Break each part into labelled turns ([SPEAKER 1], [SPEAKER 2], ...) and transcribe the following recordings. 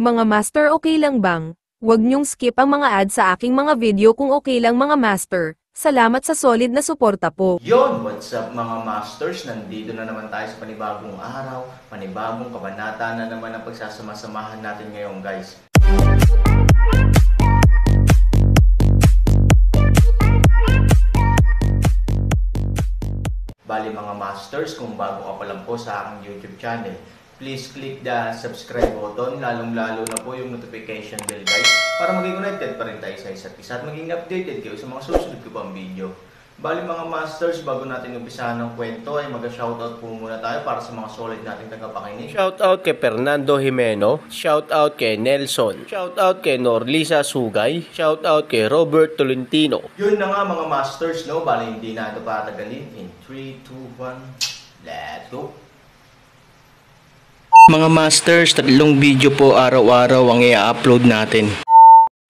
[SPEAKER 1] Mga master, okay lang bang? Huwag niyong skip ang mga ads sa aking mga video kung okay lang mga master. Salamat sa solid na suporta po.
[SPEAKER 2] Yon, what's up mga masters? Nandito na naman tayo sa panibagong araw, panibagong kabanata na naman ang pagsasama-samahan natin ngayon, guys. Bali mga masters, kung bago ka pa lang po sa aking YouTube channel, please click the subscribe button, lalong-lalo na po yung notification bell, guys, para maging connected pa rin tayo sa isa't isa at maging updated kayo sa mga susunod ko pang video. Bali mga masters, bago natin umpisahan ng kwento ay mag-shoutout po muna tayo para sa mga solid nating tagapakinig.
[SPEAKER 3] Shoutout kay Fernando Jimeno, shoutout kay Nelson, shoutout kay Norlisa Sugay, shoutout kay Robert Tolentino.
[SPEAKER 2] Yun na nga mga masters, no? Bali hindi na ito patagalin. In 3, 2, 1, let's go!
[SPEAKER 3] Mga masters, 3 video po araw-araw ang i-upload natin.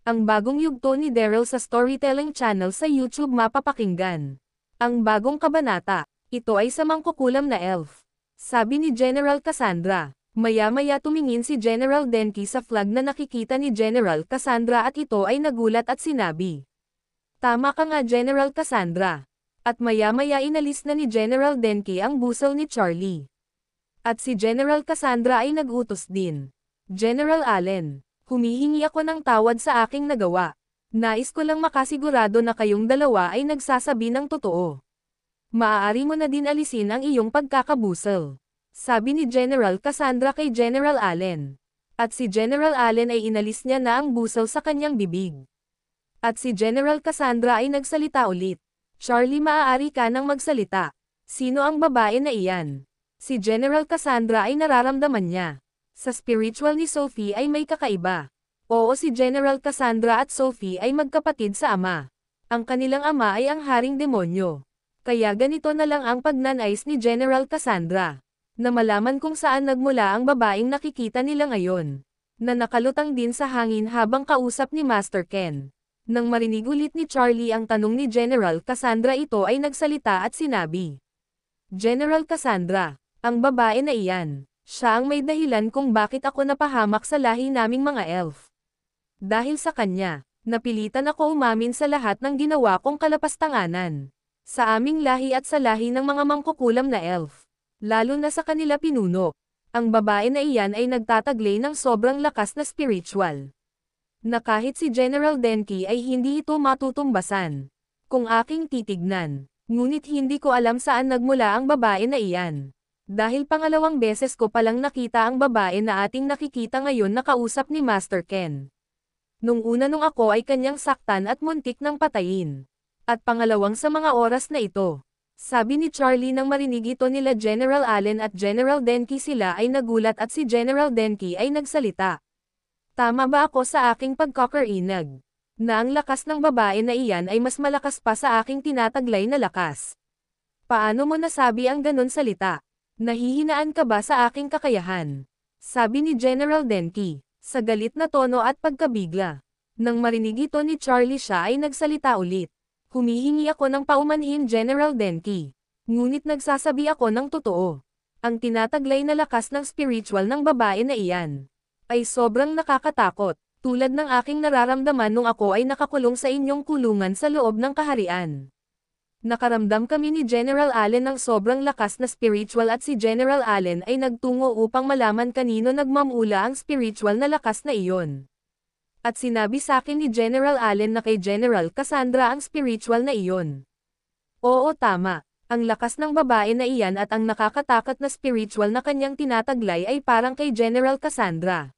[SPEAKER 1] Ang bagong yugto ni Daryl sa Storytelling Channel sa YouTube mapapakinggan. Ang bagong kabanata, ito ay sa mangkukulam na elf. Sabi ni General Cassandra. Maya-maya tumingin si General Denki sa flag na nakikita ni General Cassandra at ito ay nagulat at sinabi. Tama ka nga General Cassandra. At maya-maya inalis na ni General Denki ang busel ni Charlie. At si General Cassandra ay nag-utos din. General Allen, humihingi ako ng tawad sa aking nagawa. Nais ko lang makasigurado na kayong dalawa ay nagsasabi ng totoo. Maaari mo na din alisin ang iyong pagkakabusel. Sabi ni General Cassandra kay General Allen. At si General Allen ay inalis niya na ang busel sa kanyang bibig. At si General Cassandra ay nagsalita ulit. Charlie, maaari ka nang magsalita. Sino ang babae na iyan? Si General Cassandra ay nararamdaman niya. Sa spiritual ni Sophie ay may kakaiba. Oo, si General Cassandra at Sophie ay magkapatid sa ama. Ang kanilang ama ay ang haring demonyo. Kaya ganito na lang ang pagnanais ni General Cassandra. Na malaman kung saan nagmula ang babaeng nakikita nila ngayon. Na nakalutang din sa hangin habang kausap ni Master Ken. Nang marinig ulit ni Charlie ang tanong ni General Cassandra, ito ay nagsalita at sinabi. General Cassandra, ang babae na iyan. Siya ang may dahilan kung bakit ako napahamak sa lahi naming mga elf. Dahil sa kanya, napilitan ako umamin sa lahat ng ginawa kong kalapastanganan. Sa aming lahi at sa lahi ng mga mangkukulam na elf. Lalo na sa kanila pinuno. Ang babae na iyan ay nagtataglay ng sobrang lakas na spiritual. Na kahit si General Denki ay hindi ito matutumbasan. Kung aking titignan, ngunit hindi ko alam saan nagmula ang babae na iyan. Dahil pangalawang beses ko palang nakita ang babae na ating nakikita ngayon na kausap ni Master Ken. Nung ako ay kanyang saktan at muntik ng patayin. At pangalawang sa mga oras na ito. Sabi ni Charlie nang marinig ito nila General Allen at General Denki, sila ay nagulat at si General Denki ay nagsalita. Tama ba ako sa aking pagkakarinag? Na ang lakas ng babae na iyan ay mas malakas pa sa aking tinataglay na lakas. Paano mo nasabi ang ganun salita? Nahihinaan ka ba sa aking kakayahan? Sabi ni General Denki, sa galit na tono at pagkabigla. Nang marinig ito ni Charlie, siya ay nagsalita ulit. Humihingi ako ng paumanhin General Denki. Ngunit nagsasabi ako ng totoo. Ang tinataglay na lakas ng spiritual ng babae na iyan ay sobrang nakakatakot, tulad ng aking nararamdaman nung ako ay nakakulong sa inyong kulungan sa loob ng kaharian. Nakaramdam kami ni General Allen ng sobrang lakas na spiritual at si General Allen ay nagtungo upang malaman kanino nagmamula ang spiritual na lakas na iyon. At sinabi sa akin ni General Allen na kay General Cassandra ang spiritual na iyon. Oo, tama. Ang lakas ng babae na iyan at ang nakakatakot na spiritual na kanyang tinataglay ay parang kay General Cassandra.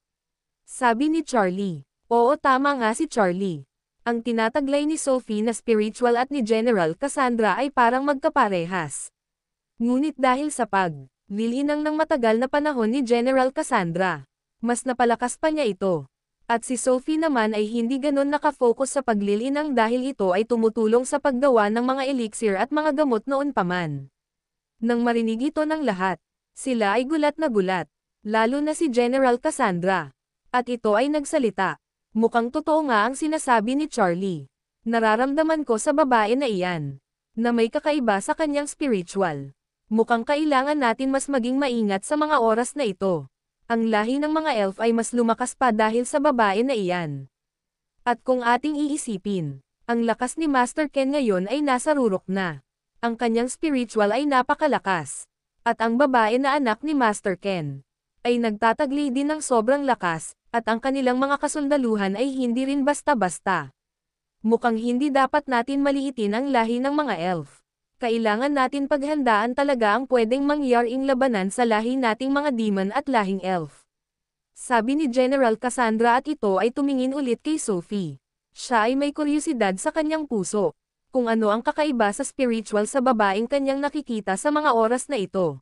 [SPEAKER 1] Sabi ni Charlie. Oo, tama nga si Charlie. Ang tinataglay ni Sophie na spiritual at ni General Cassandra ay parang magkaparehas. Ngunit dahil sa paglilinang ng matagal na panahon ni General Cassandra, mas napalakas pa niya ito. At si Sophie naman ay hindi ganon nakafocus sa paglilinang dahil ito ay tumutulong sa paggawa ng mga elixir at mga gamot noon pa man. Nang marinig ito ng lahat, sila ay gulat na gulat, lalo na si General Cassandra. At ito ay nagsalita. Mukhang totoo nga ang sinasabi ni Charlie. Nararamdaman ko sa babae na iyan, na may kakaiba sa kanyang spiritual. Mukhang kailangan natin mas maging maingat sa mga oras na ito. Ang lahi ng mga elf ay mas lumakas pa dahil sa babae na iyan. At kung ating iisipin, ang lakas ni Master Ken ngayon ay nasa rurok na. Ang kanyang spiritual ay napakalakas. At ang babae na anak ni Master Ken ay nagtatagli din ng sobrang lakas, at ang kanilang mga kasundaluhan ay hindi rin basta-basta. Mukhang hindi dapat natin maliitin ang lahi ng mga elf. Kailangan natin paghandaan talaga ang pwedeng mangyaring labanan sa lahi nating mga demon at lahing elf. Sabi ni General Cassandra at ito ay tumingin ulit kay Sophie. Siya ay may kuryosidad sa kanyang puso. Kung ano ang kakaiba sa spiritual sa babaeng kanyang nakikita sa mga oras na ito.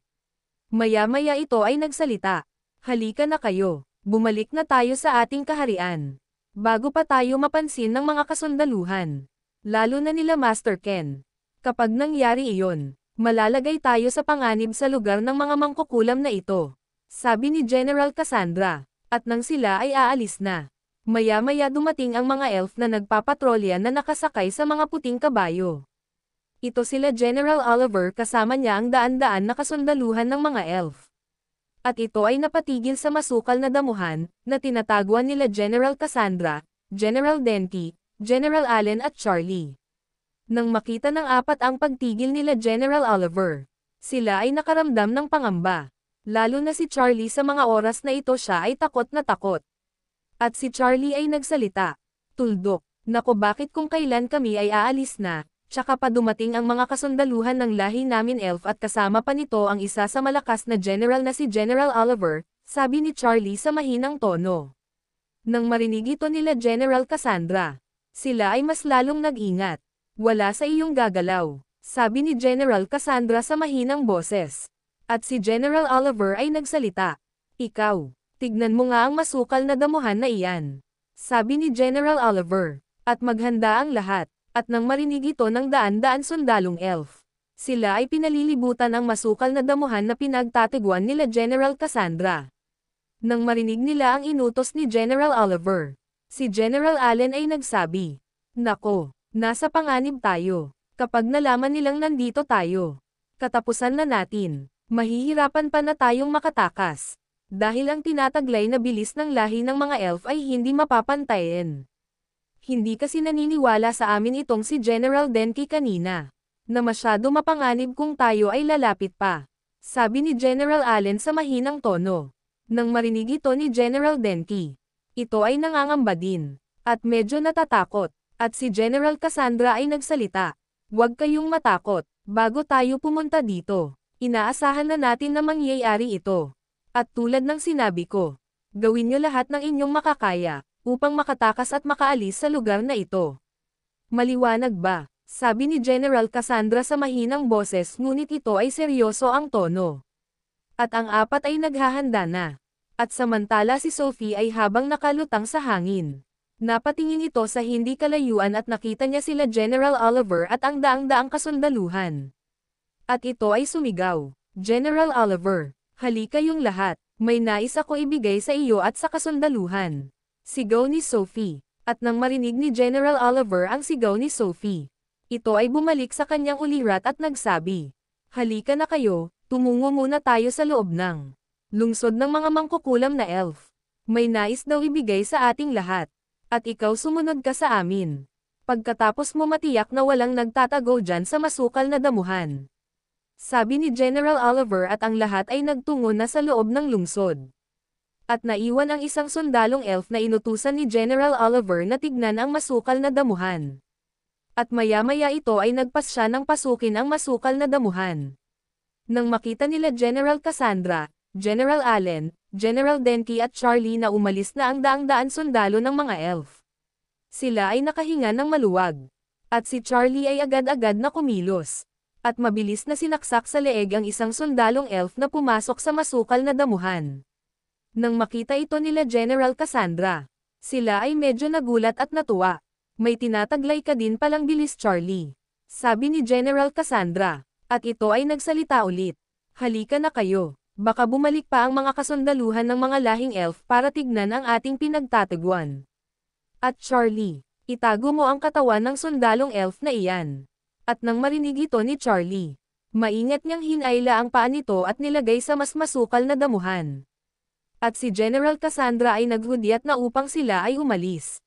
[SPEAKER 1] Maya-maya ito ay nagsalita. Halika na kayo. Bumalik na tayo sa ating kaharian. Bago pa tayo mapansin ng mga kasundaluhan. Lalo na nila Master Ken. Kapag nangyari iyon, malalagay tayo sa panganib sa lugar ng mga mangkukulam na ito. Sabi ni General Cassandra. At nang sila ay aalis na. Maya-maya dumating ang mga elf na nagpapatrolya na nakasakay sa mga puting kabayo. Ito sila General Oliver kasama niya ang daan-daan na kasundaluhan ng mga elf. At ito ay napatigil sa masukal na damuhan, na tinataguan nila General Cassandra, General Denki, General Allen at Charlie. Nang makita ng apat ang pagtigil nila General Oliver, sila ay nakaramdam ng pangamba. Lalo na si Charlie sa mga oras na ito siya ay takot na takot. At si Charlie ay nagsalita. Tuldok, naku bakit kung kailan kami ay aalis na, tsaka pa dumating ang mga kasundaluhan ng lahi namin elf at kasama pa nito ang isa sa malakas na general na si General Oliver, sabi ni Charlie sa mahinang tono. Nang marinig ito nila General Cassandra, sila ay mas lalong nag-ingat. Wala sa iyong gagalaw, sabi ni General Cassandra sa mahinang boses. At si General Oliver ay nagsalita. Ikaw, tignan mo nga ang masukal na damuhan na iyan. Sabi ni General Oliver. At maghanda ang lahat. At nang marinig ito ng daan-daan sundalong elf, sila ay pinalilibutan ang masukal na damuhan na pinagtatiguan nila General Cassandra. Nang marinig nila ang inutos ni General Oliver, si General Allen ay nagsabi, Nako, nasa panganib tayo. Kapag nalaman nilang nandito tayo, katapusan na natin. Mahihirapan pa na tayong makatakas. Dahil ang tinataglay na bilis ng lahi ng mga elf ay hindi mapapantayin. Hindi kasi naniniwala sa amin itong si General Denki kanina. Na masyado mapanganib kung tayo ay lalapit pa. Sabi ni General Allen sa mahinang tono. Nang marinig ito ni General Denki, ito ay nangangamba din. At medyo natatakot. At si General Cassandra ay nagsalita. Huwag kayong matakot. Bago tayo pumunta dito, inaasahan na natin na mangyayari ito. At tulad ng sinabi ko, gawin niyo lahat ng inyong makakaya, upang makatakas at makaalis sa lugar na ito. Maliwanag ba? Sabi ni General Cassandra sa mahinang boses ngunit ito ay seryoso ang tono. At ang apat ay naghahanda na. At samantala si Sophie ay habang nakalutang sa hangin. Napatingin ito sa hindi kalayuan at nakita niya sila General Oliver at ang daang-daang kasundaluhan. At ito ay sumigaw, General Oliver, halika yung lahat, may nais ako ibigay sa iyo at sa kasundaluhan. Sigaw ni Sophie, at nang marinig ni General Oliver ang sigaw ni Sophie, ito ay bumalik sa kanyang ulirat at nagsabi, halika na kayo, tumungo muna tayo sa loob ng lungsod ng mga mangkukulam na elf. May nais daw ibigay sa ating lahat, at ikaw sumunod ka sa amin. Pagkatapos mo matiyak na walang nagtatago dyan sa masukal na damuhan. Sabi ni General Oliver at ang lahat ay nagtungo na sa loob ng lungsod. At naiwan ang isang sundalong elf na inutusan ni General Oliver na tignan ang masukal na damuhan. At maya-maya ito ay nagpasya ng pasukin ang masukal na damuhan. Nang makita nila General Cassandra, General Allen, General Denki at Charlie na umalis na ang daang-daan sundalo ng mga elf. Sila ay nakahinga ng maluwag. At si Charlie ay agad-agad na kumilos. At mabilis na sinaksak sa leeg ang isang sundalong elf na pumasok sa masukal na damuhan. Nang makita ito nila General Cassandra, sila ay medyo nagulat at natuwa. May tinataglay ka din palang bilis Charlie. Sabi ni General Cassandra, at ito ay nagsalita ulit. Halika na kayo, baka bumalik pa ang mga kasundaluhan ng mga lahing elf para tignan ang ating pinagtatagwan. At Charlie, itago mo ang katawan ng sundalong elf na iyan. At nang marinig ito ni Charlie, maingat niyang hinayla ang paa nito at nilagay sa mas masukal na damuhan. At si General Cassandra ay naghudyat na upang sila ay umalis.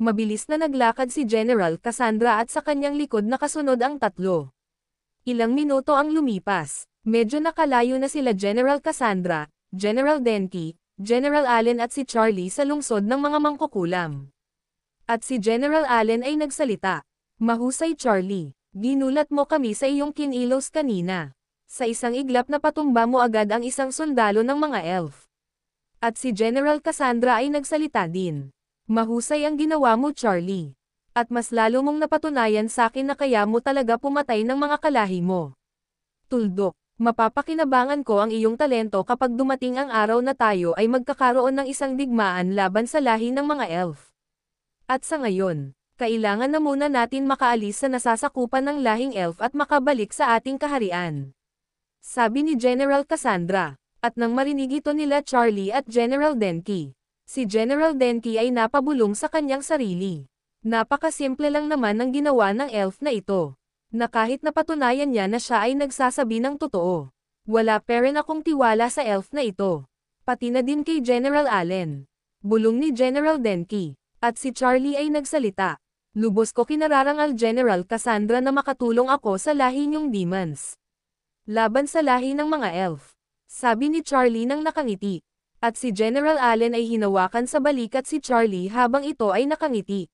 [SPEAKER 1] Mabilis na naglakad si General Cassandra at sa kanyang likod nakasunod ang tatlo. Ilang minuto ang lumipas. Medyo nakalayo na sila General Cassandra, General Denki, General Allen at si Charlie sa lungsod ng mga mangkukulam. At si General Allen ay nagsalita. Mahusay Charlie, ginulat mo kami sa iyong kinilos kanina. Sa isang iglap na patumba mo agad ang isang sundalo ng mga elf. At si General Cassandra ay nagsalita din. Mahusay ang ginawa mo Charlie. At mas lalo mong napatunayan sa akin na kaya mo talaga pumatay ng mga kalahi mo. Tuldok, mapapakinabangan ko ang iyong talento kapag dumating ang araw na tayo ay magkakaroon ng isang digmaan laban sa lahi ng mga elf. At sa ngayon, kailangan na muna natin makaalis sa nasasakupan ng lahing elf at makabalik sa ating kaharian. Sabi ni General Cassandra. At nang marinig ito nila Charlie at General Denki. Si General Denki ay napabulong sa kanyang sarili. Napakasimple lang naman ng ginawa ng elf na ito. Na kahit napatunayan niya na siya ay nagsasabi ng totoo. Wala pa rin akong tiwala sa elf na ito. Pati na din kay General Allen. Bulong ni General Denki. At si Charlie ay nagsalita. Lubos ko kinararangal General Cassandra na makatulong ako sa lahi niyong demons. Laban sa lahi ng mga elf. Sabi ni Charlie nang nakangiti. At si General Allen ay hinawakan sa balikat si Charlie habang ito ay nakangiti.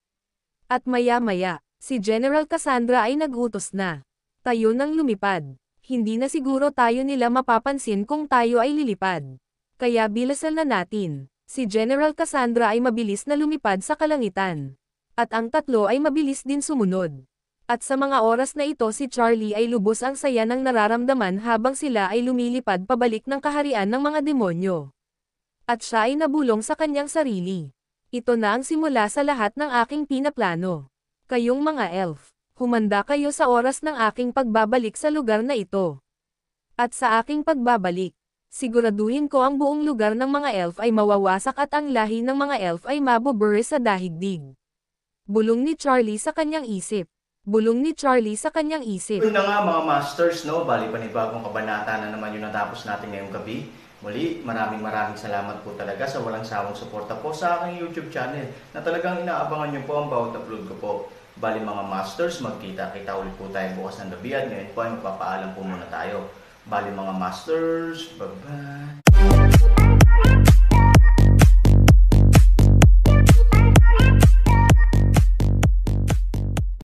[SPEAKER 1] At maya-maya, si General Cassandra ay nagutos na. Tayo nang lumipad. Hindi na siguro tayo nila mapapansin kung tayo ay lilipad. Kaya bilasan na natin. Si General Cassandra ay mabilis na lumipad sa kalangitan. At ang tatlo ay mabilis din sumunod. At sa mga oras na ito si Charlie ay lubos ang saya ng nararamdaman habang sila ay lumilipad pabalik ng kaharian ng mga demonyo. At siya ay nabulong sa kanyang sarili. Ito na ang simula sa lahat ng aking pinaplano. Kayong mga elf, humanda kayo sa oras ng aking pagbabalik sa lugar na ito. At sa aking pagbabalik, siguraduhin ko ang buong lugar ng mga elf ay mawawasak at ang lahi ng mga elf ay mabubure sa daigdig. Bulong ni Charlie sa kanyang isip. Bulong ni Charlie sa kanyang isip.
[SPEAKER 2] Yun na nga mga masters, no? Bali panibagong kabanata na naman yung natapos natin ngayong gabi. Muli, maraming salamat po talaga sa walang sawang suporta po sa aking YouTube channel na talagang inaabangan nyo po ang bawat upload ko po. Bali mga masters, magkita-kita ulit po tayo bukas ng gabi at ngayon po ay magpapaalam po muna tayo. Bali mga masters, bye-bye!